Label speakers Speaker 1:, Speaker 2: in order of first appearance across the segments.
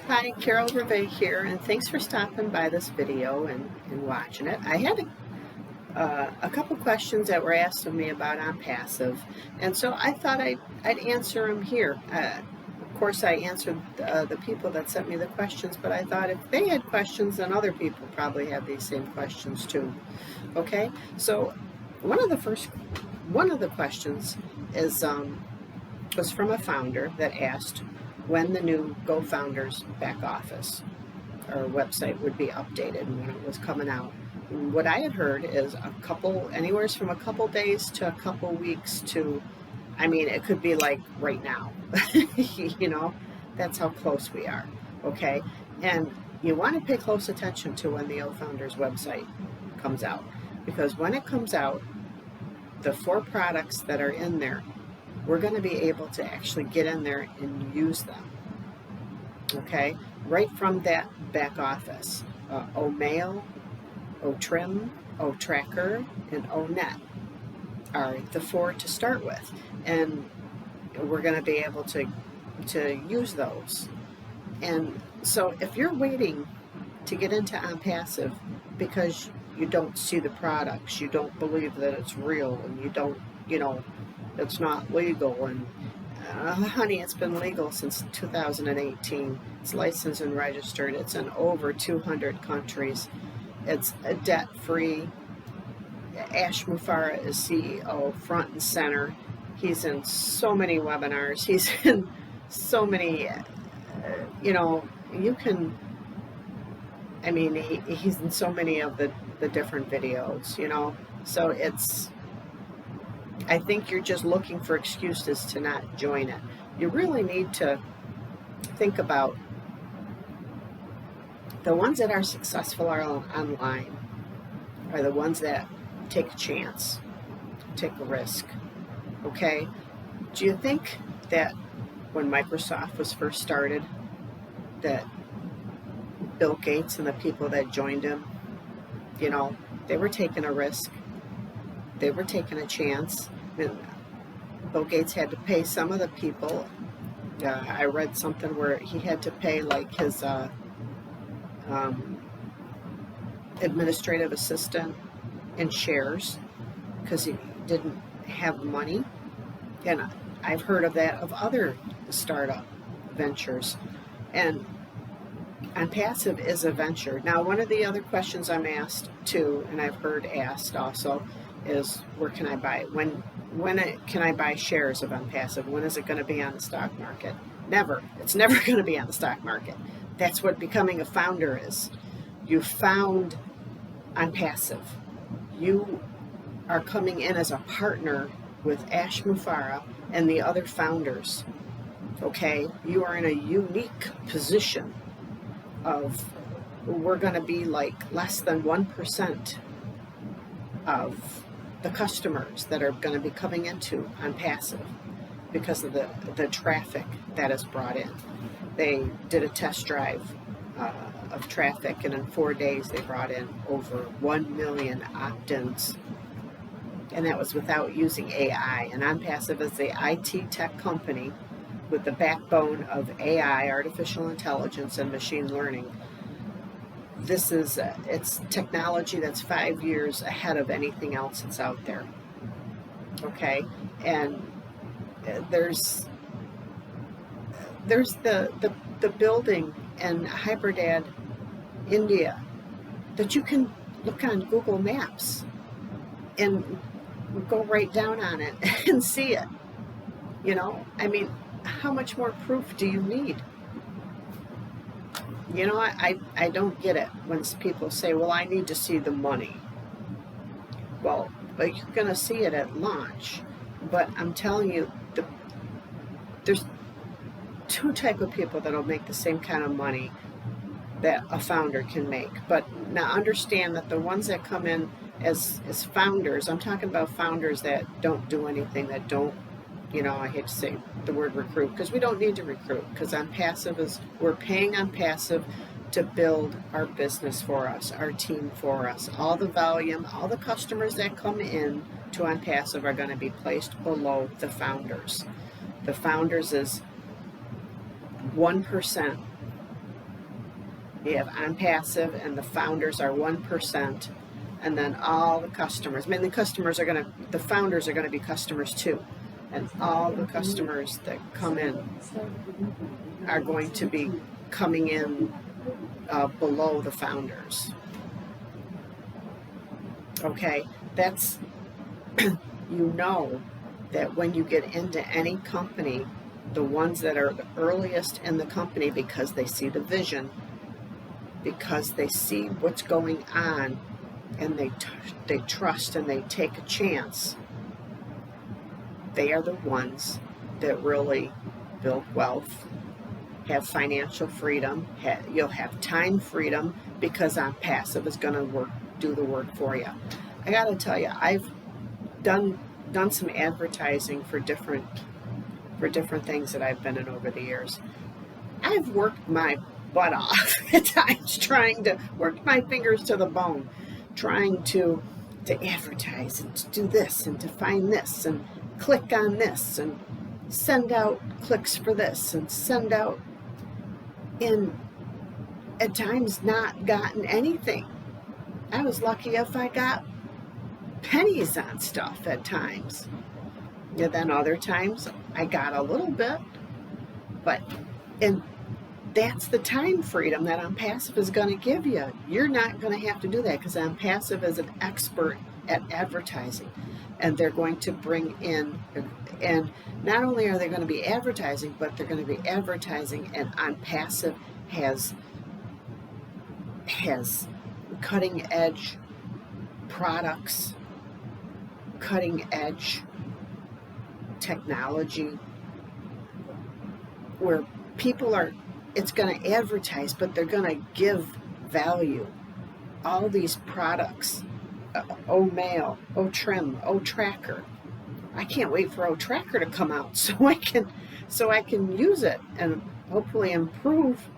Speaker 1: Hi, Carol Rivet here, and thanks for stopping by this video and watching it. I had a couple questions that were asked of me about Onpassive, and so I thought I'd answer them here. Of course, I answered the people that sent me the questions, but I thought if they had questions, then other people probably have these same questions too. Okay, so one of the questions is was from a founder that asked when the new GoFounders back office or website would be updated and when it was coming out. And what I had heard is anywhere from a couple days to a couple weeks to, I mean, it could be like right now. You know, that's how close we are. Okay, and you want to pay close attention to when the GoFounders website comes out, because when it comes out, the 4 products that are in there, we're going to be able to actually get in there and use them, okay, right from that back office. OMail, OTrim, OTracker, and ONet are the 4 to start with, and we're going to be able to use those. And so if you're waiting to get into Onpassive because you don't see the products, you don't believe that it's real, and you don't, it's not legal, and honey, it's been legal since 2018. It's licensed and registered. It's in over 200 countries. It's a debt-free. Ash Mufareh is CEO, front and center. He's in so many webinars. He's in so many, he's in so many of the different videos, so I think you're just looking for excuses to not join it. You really need to think about the ones that are successful online are the ones that take a chance, take a risk, okay? Do you think that when Microsoft was first started, that Bill Gates and the people that joined him, they were taking a risk? They were taking a chance. And Bill Gates had to pay some of the people. I read something where he had to pay like his administrative assistant in shares because he didn't have money. And I've heard of that of other startup ventures. And Onpassive is a venture. Now, one of the other questions I'm asked too, and I've heard asked also, is where can I buy it? When can I buy shares of Onpassive? When is it going to be on the stock market? Never. It's never going to be on the stock market. That's what becoming a founder is. You found Onpassive. You are coming in as a partner with Ash Mufareh and the other founders. Okay? You are in a unique position of, we're going to be like less than 1% of the customers that are going to be coming into Onpassive because of the traffic that is brought in. They did a test drive of traffic, and in 4 days they brought in over 1 million opt-ins, and that was without using AI. And Onpassive is the IT tech company with the backbone of AI, artificial intelligence, and machine learning. This is it's technology that's 5 years ahead of anything else that's out there. Okay, and there's the building in Hyderabad, India, that you can look on Google Maps and go right down on it and see it. How much more proof do you need? I don't get it when people say, well, I need to see the money. Well, but you're going to see it at launch. But I'm telling you, there's 2 types of people that will make the same kind of money that a founder can make. But now understand that the ones that come in as founders, I'm talking about founders that don't do anything, that don't, I hate to say the word recruit, because we don't need to recruit, because we're paying Onpassive to build our business for us, our team for us. All the volume, all the customers that come in to Onpassive are going to be placed below the founders. The founders is 1% You have Onpassive, and the founders are 1%, and then all the customers. I mean, the founders are gonna be customers too, and all the customers that come in are going to be coming in below the founders. Okay, that's you know that when you get into any company, the ones that are the earliest in the company, because they see the vision, because they see what's going on, and they trust and they take a chance, they are the ones that really build wealth, have financial freedom, you'll have time freedom, because Onpassive is going to do the work for you. I got to tell you, I've done some advertising for different things that I've been in over the years. I've worked my butt off at times trying to work my fingers to the bone, trying to advertise and to do this and to find this and click on this and send out clicks for this and send out, and at times not gotten anything. I was lucky if I got pennies on stuff at times. And then other times I got a little bit, and that's the time freedom that Onpassive is going to give you. You're not going to have to do that, because Onpassive is an expert at advertising, and they're going to bring in, and not only are they going to be advertising, but they're going to be advertising, and Onpassive has cutting edge products, cutting edge technology, where people are, it's going to advertise, but they're going to give value. All these products, Mail, Trim, Tracker. I can't wait for Tracker to come out so I can use it and hopefully improve,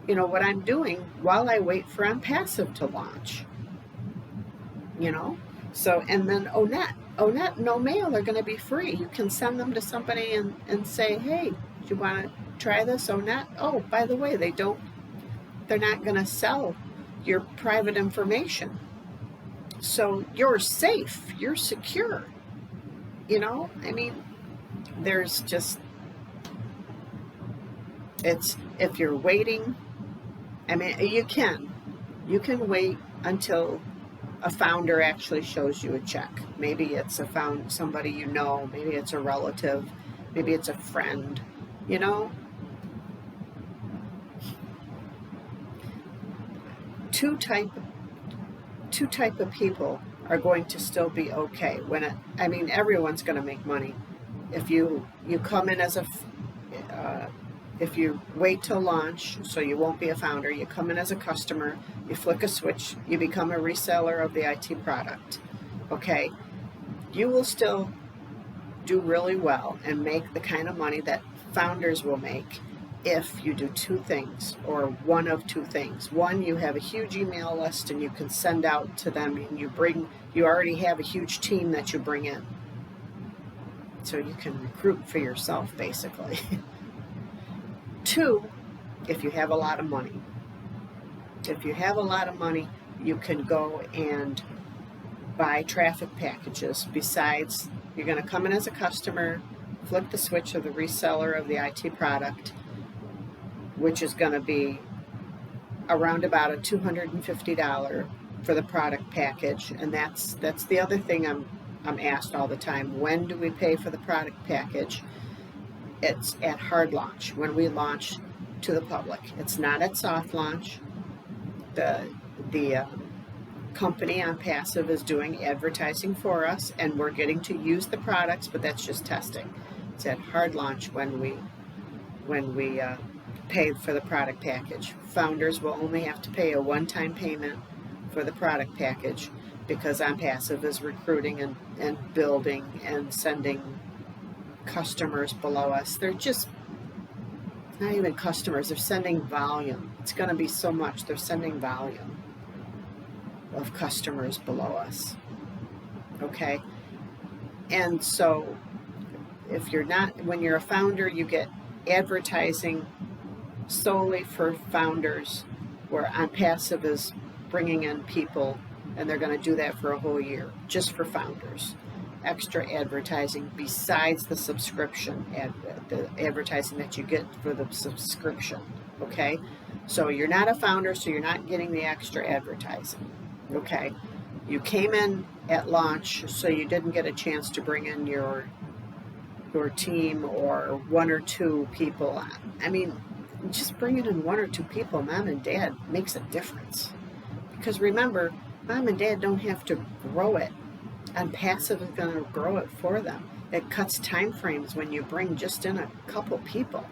Speaker 1: what I'm doing while I wait for Onpassive to launch. So, and then Onet and Mail are going to be free. You can send them to somebody and say, hey, do you want to try this Onet? Oh, by the way, they're not going to sell your private information. So you're safe, you're secure. I mean, there's just, if you're waiting, I mean, you can wait until a founder actually shows you a check. Maybe it's somebody maybe it's a relative, maybe it's a friend, Two type of people are going to still be okay everyone's going to make money. If you come in as if you wait till launch, so you won't be a founder, you come in as a customer, you flick a switch, you become a reseller of the IT product, okay? You will still do really well and make the kind of money that founders will make if you do two things, or one of two things. One, you have a huge email list and you can send out to them, and you already have a huge team that you bring in. So you can recruit for yourself, basically. Two, if you have a lot of money. If you have a lot of money, you can go and buy traffic packages. Besides, you're going to come in as a customer, flip the switch of the reseller of the IT product, which is going to be around about a $250 for the product package. And that's the other thing I'm asked all the time. When do we pay for the product package? It's at hard launch, when we launch to the public. It's not at soft launch. The company Onpassive is doing advertising for us, and we're getting to use the products, but that's just testing. It's at hard launch when we pay for the product package. Founders will only have to pay a one-time payment for the product package, because Onpassive is recruiting and building and sending customers below us. They're just not even customers, they're sending volume. It's going to be so much. They're sending volume of customers below us. Okay? And so when you're a founder, you get advertising solely for founders where Onpassive is bringing in people, and they're going to do that for a whole year, just for founders. Extra advertising besides the subscription, the advertising that you get for the subscription, okay? So you're not a founder, so you're not getting the extra advertising, okay? You came in at launch, so you didn't get a chance to bring in your team or one or two people. I mean, just bringing in one or two people, mom and dad, makes a difference. Because remember, mom and dad don't have to grow it. Onpassive is going to grow it for them. It cuts time frames when you bring just in a couple people.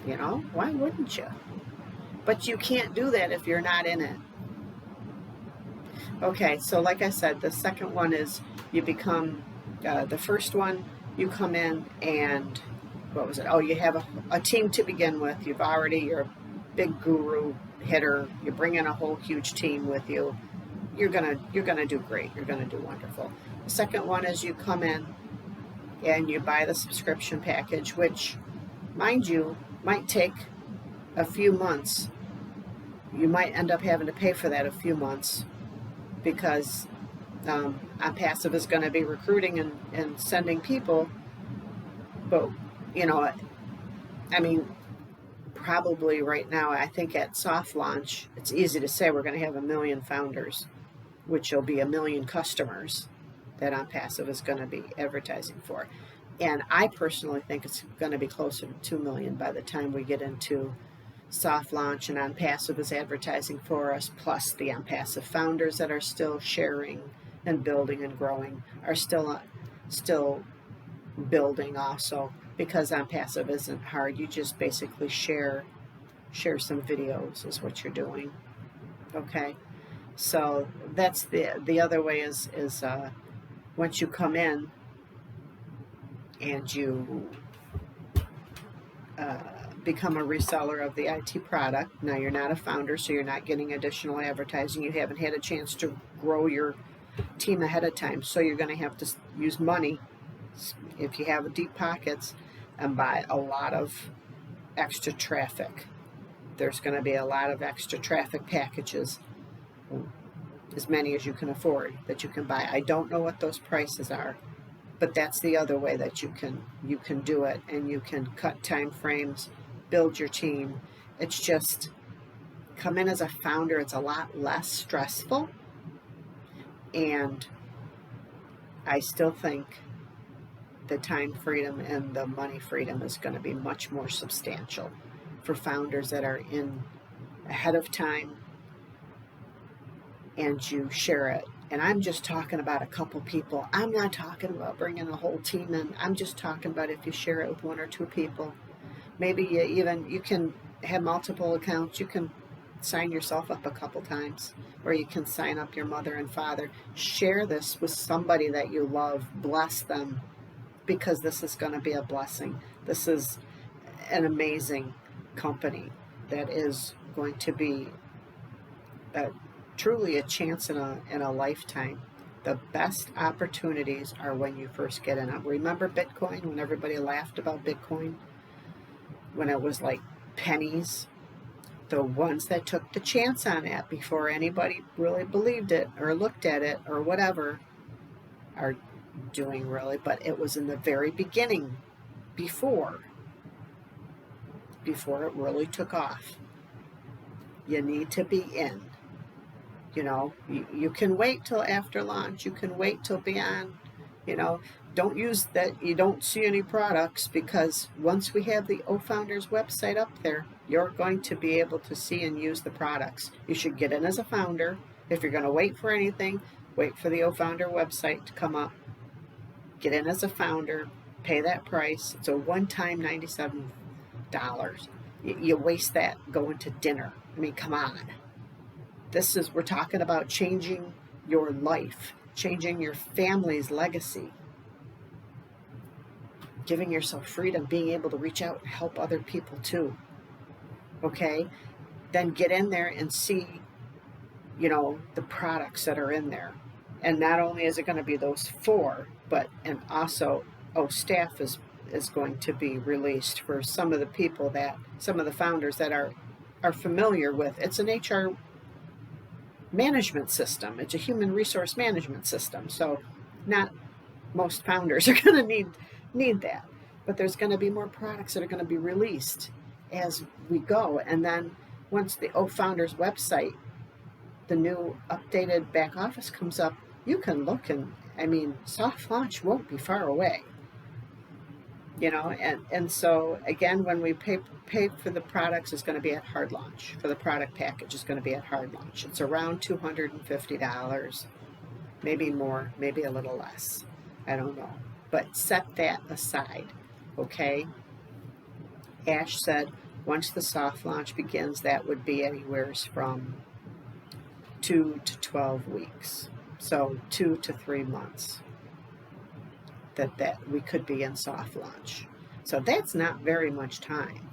Speaker 1: You know, why wouldn't you? But you can't do that if you're not in it. Okay, so like I said, the second one is you become, the first one, you come in and, what was it? Oh, you have a team to begin with. You're a big guru hitter. You bring in a whole huge team with you. You're gonna do great. You're gonna do wonderful. The second one is you come in and you buy the subscription package, which, mind you, might take a few months. You might end up having to pay for that a few months, because Onpassive is going to be recruiting and sending people. But, you know, I mean, probably right now, I think at soft launch, it's easy to say we're going to have 1 million founders, which will be 1 million customers that Onpassive is going to be advertising for. And I personally think it's going to be closer to 2 million by the time we get into soft launch, and Onpassive is advertising for us, plus the Onpassive founders that are still sharing and building and growing are still building also, because Onpassive isn't hard. You just basically share some videos is what you're doing. Okay, so that's the other way is once you come in and you become a reseller of the IT product. Now you're not a founder, so you're not getting additional advertising. You haven't had a chance to grow your team ahead of time, so you're going to have to use money, if you have deep pockets, and buy a lot of extra traffic. There's going to be a lot of extra traffic packages, as many as you can afford, that you can buy. I don't know what those prices are, but that's the other way that you can do it, and you can cut time frames, build your team. It's just, come in as a founder, it's a lot less stressful, and I still think the time freedom and the money freedom is going to be much more substantial for founders that are in ahead of time, and you share it. And I'm just talking about a couple people. I'm not talking about bringing a whole team in. I'm just talking about if you share it with one or two people. Maybe you can have multiple accounts. You can sign yourself up a couple times, or you can sign up your mother and father. Share this with somebody that you love. Bless them, because this is going to be a blessing. This is an amazing company that is going to be truly a chance in a lifetime. The best opportunities are when you first get in. Remember Bitcoin, when everybody laughed about Bitcoin? When it was like pennies? The ones that took the chance on it before anybody really believed it or looked at it or whatever are doing really, but it was in the very beginning, before it really took off. You need to be in. You know, you can wait till after launch. You can wait till beyond. You know, don't use that you don't see any products, because once we have the OFounders website up there, you're going to be able to see and use the products. You should get in as a founder. If you're going to wait for anything, wait for the OFounder website to come up. Get in as a founder, pay that price. It's a one-time $97. You waste that going to dinner. I mean, come on. We're talking about changing your life, changing your family's legacy, giving yourself freedom, being able to reach out and help other people too. Okay? Then get in there and see, the products that are in there. And not only is it going to be those 4, and also, staff is going to be released for some of the founders that are are familiar with. It's an HR management system. It's a human resource management system. So not most founders are going to need that. But there's going to be more products that are going to be released as we go. And then once the Founders website, the new updated back office comes up, you can look, and I mean, soft launch won't be far away. You know, and so again, when we pay for the products, it's going to be at hard launch. For the product package, it's going to be at hard launch. It's around $250, maybe more, maybe a little less. I don't know. But set that aside, okay? Ash said once the soft launch begins, that would be anywhere from 2 to 12 weeks. So 2 to 3 months that we could be in soft launch. So that's not very much time.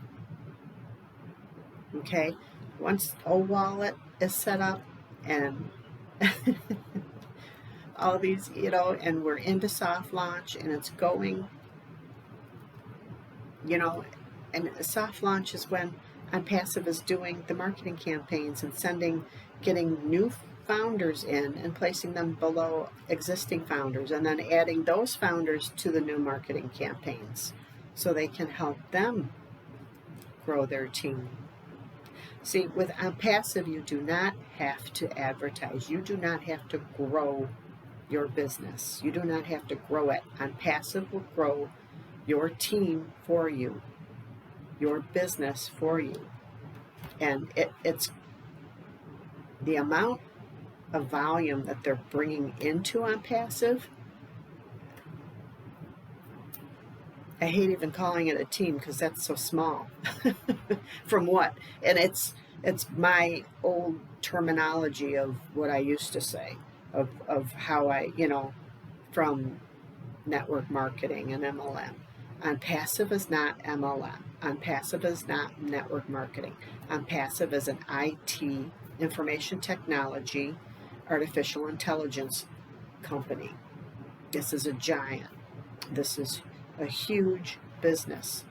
Speaker 1: Okay, once wallet is set up and all these, you know, and we're into soft launch and it's going, you know, and soft launch is when Onpassive is doing the marketing campaigns and getting new founders in and placing them below existing founders, and then adding those founders to the new marketing campaigns so they can help them grow their team. See, with Onpassive, you do not have to advertise. You do not have to grow your business. You do not have to grow it. Onpassive will grow your team for you, your business for you. And it's the amount of volume that they're bringing into Onpassive. I hate even calling it a team because that's so small. From what? And it's my old terminology of what I used to say, of how I, you know, from network marketing and MLM. Onpassive is not MLM. Onpassive is not network marketing. Onpassive is an IT, information technology, artificial intelligence company. This is a giant. This is a huge business.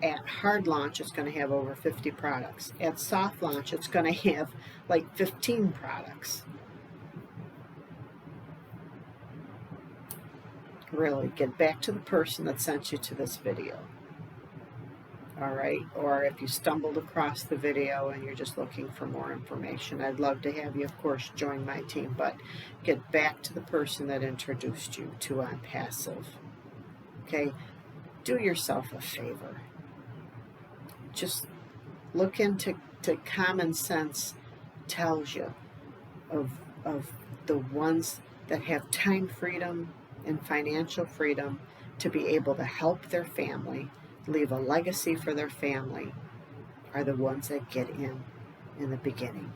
Speaker 1: At hard launch, it's going to have over 50 products. At soft launch, it's going to have like 15 products. Really, get back to the person that sent you to this video. All right, or if you stumbled across the video and you're just looking for more information, I'd love to have you, of course, join my team, but get back to the person that introduced you to Onpassive. Okay, do yourself a favor. Just look into common sense tells you of the ones that have time freedom and financial freedom to be able to help their family, leave a legacy for their family, are the ones that get in the beginning.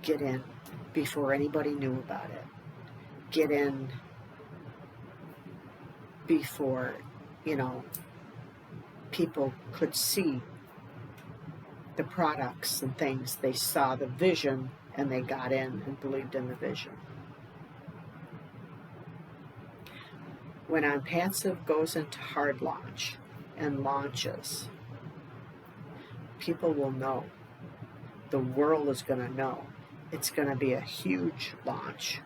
Speaker 1: Get in before anybody knew about it. Get in before, you know, people could see the products and things. They saw the vision and they got in and believed in the vision. When Onpassive goes into hard launch and launches, people will know. The world is going to know. It's going to be a huge launch.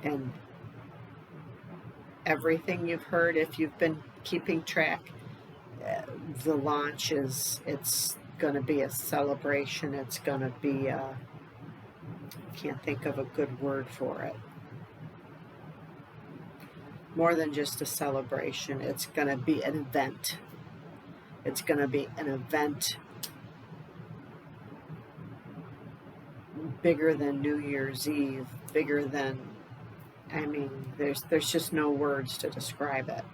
Speaker 1: And everything you've heard, if you've been keeping track, the launch it's going to be a celebration. It's going to be a, can't think of a good word for it. More than just a celebration, it's going to be an event. It's going to be an event bigger than New Year's Eve, bigger than, I mean, there's just no words to describe it.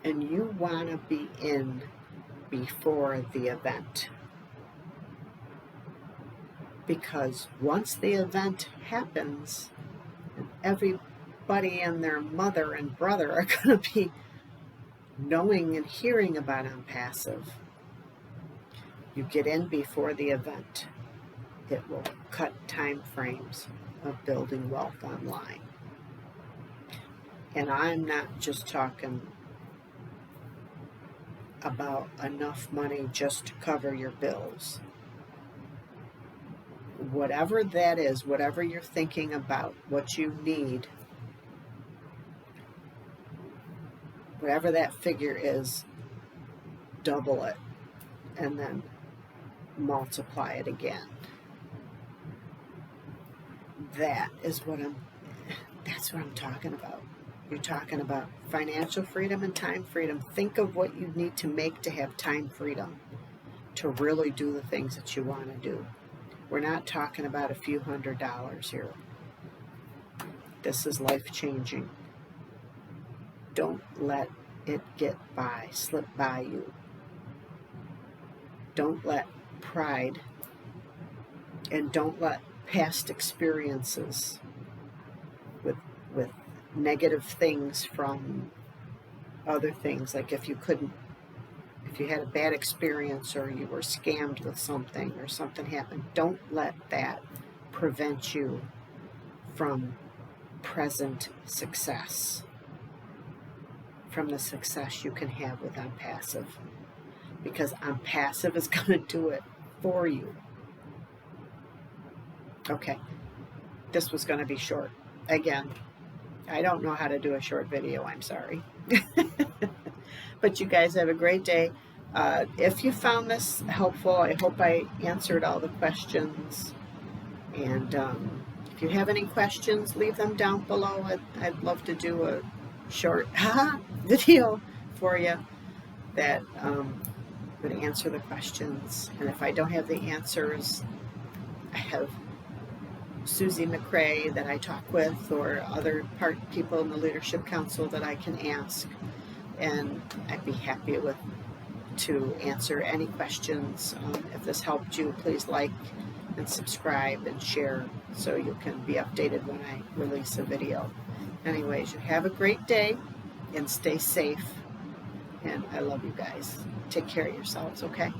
Speaker 1: And you want to be in before the event. Because once the event happens, everybody and their mother and brother are going to be knowing and hearing about Onpassive. You get in before the event. It will cut time frames of building wealth online. And I'm not just talking about enough money just to cover your bills. Whatever that is, whatever you're thinking about, what you need, whatever that figure is, double it and then multiply it again. That's what I'm talking about. You're talking about financial freedom and time freedom. Think of what you need to make to have time freedom, to really do the things that you want to do. We're not talking about a few $100s here. This is life-changing. Don't let it slip by you. Don't let pride and don't let past experiences with negative things from other things, like if you had a bad experience or you were scammed with something or something happened, don't let that prevent you from present success, from the success you can have with Onpassive, because Onpassive is going to do it for you. Okay, this was going to be short. Again, I don't know how to do a short video, I'm sorry. But you guys have a great day. If you found this helpful, I hope I answered all the questions. And if you have any questions, leave them down below. I'd love to do a short video for you that would answer the questions. And if I don't have the answers, I have Susie McRae that I talk with, or other people in the Leadership Council that I can ask, and I'd be happy to answer any questions. If this helped you, please like and subscribe and share so you can be updated when I release a video. Anyways, you have a great day and stay safe, and I love you guys. Take care of yourselves, okay?